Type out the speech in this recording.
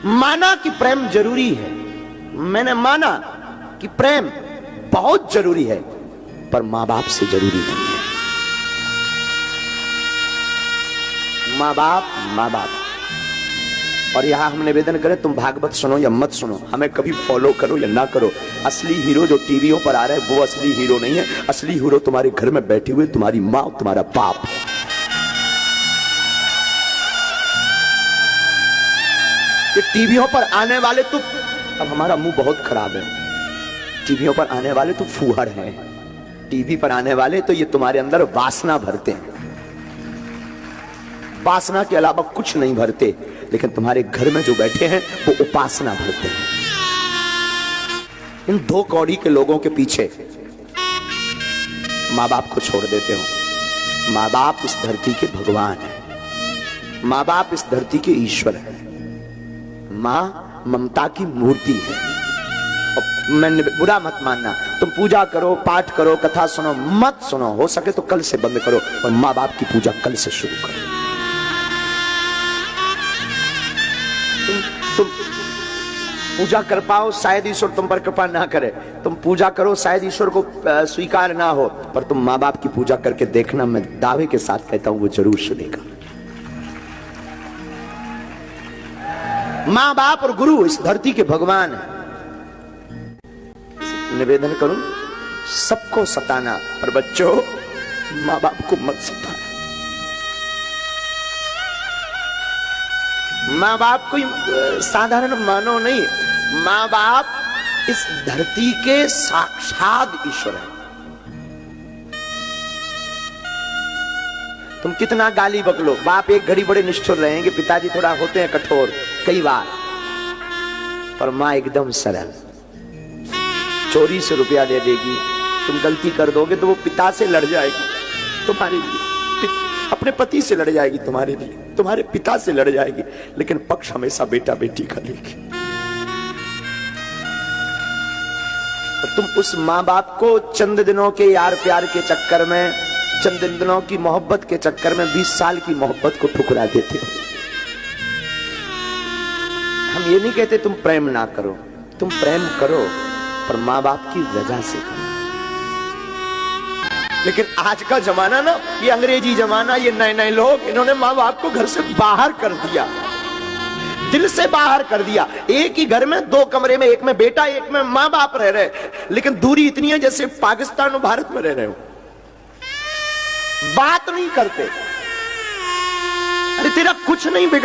माना कि प्रेम जरूरी है, मैंने माना कि प्रेम बहुत जरूरी है, पर मां बाप से जरूरी नहीं है। मां बाप। और यहां हम निवेदन करें, तुम भागवत सुनो या मत सुनो, हमें कभी फॉलो करो या ना करो, असली हीरो जो टीवियों पर आ रहा है वो असली हीरो नहीं है। असली हीरो तुम्हारे घर में बैठी हुई तुम्हारी मां, तुम्हारा बाप है। ये टीवियों पर आने वाले तो, अब हमारा मुंह बहुत खराब है, टीवियों पर आने वाले तो फूहड़ हैं, टीवी पर आने वाले तो ये तुम्हारे अंदर वासना भरते हैं, वासना के अलावा कुछ नहीं भरते। लेकिन तुम्हारे घर में जो बैठे हैं वो उपासना भरते हैं। इन दो कौड़ी के लोगों के पीछे मां बाप को छोड़ देते हो। मां बाप इस धरती के भगवान है, मां बाप इस धरती के ईश्वर है, मां ममता की मूर्ति है। मैं बुरा मत मानना, तुम पूजा करो, पाठ करो, कथा सुनो, मत सुनो, हो सके तो कल से बंद करो, और मां बाप की पूजा कल से शुरू करो। तुम पूजा कर पाओ, शायद ईश्वर तुम पर कृपा ना करे, तुम पूजा करो, शायद ईश्वर को स्वीकार ना हो, पर तुम मां बाप की पूजा करके देखना, मैं दावे के साथ कहता हूं वो जरूर सुनेगा। मां बाप और गुरु इस धरती के भगवान है। निवेदन करूं, सबको सताना, पर बच्चों मां बाप को मत सताना। मां बाप कोई साधारण मानव नहीं, मां बाप इस धरती के साक्षात ईश्वर है। तुम कितना गाली बकलो, बाप एक घड़ी बड़े निष्ठुर रहेंगे, पिताजी थोड़ा होते हैं कठोर कई बार, पर मां एकदम सरल। चोरी से रुपया दे देगी, तुम गलती कर दोगे तो वो पिता से लड़ जाएगी तुम्हारे लिए, अपने पति से लड़ जाएगी तुम्हारे लिए, तुम्हारे पिता से लड़ जाएगी, लेकिन पक्ष हमेशा बेटा बेटी का लेगी। तुम उस मां बाप को चंद दिनों के यार प्यार के चक्कर में, चंद दिनों की मोहब्बत के चक्कर में 20 साल की मोहब्बत को ठुकरा देते हो। हम ये नहीं कहते तुम प्रेम ना करो, तुम प्रेम करो, पर मां बाप की वजह से करो। लेकिन आज का जमाना ना, ये अंग्रेजी जमाना, ये नए नए लोग, इन्होंने मां बाप को घर से बाहर कर दिया, दिल से बाहर कर दिया। एक ही घर में 2 कमरे में, एक में बेटा एक में मां बाप रह रहे, लेकिन दूरी इतनी है जैसे पाकिस्तान और भारत में रह रहे हो, बात नहीं करते। अरे तेरा कुछ नहीं बिगड़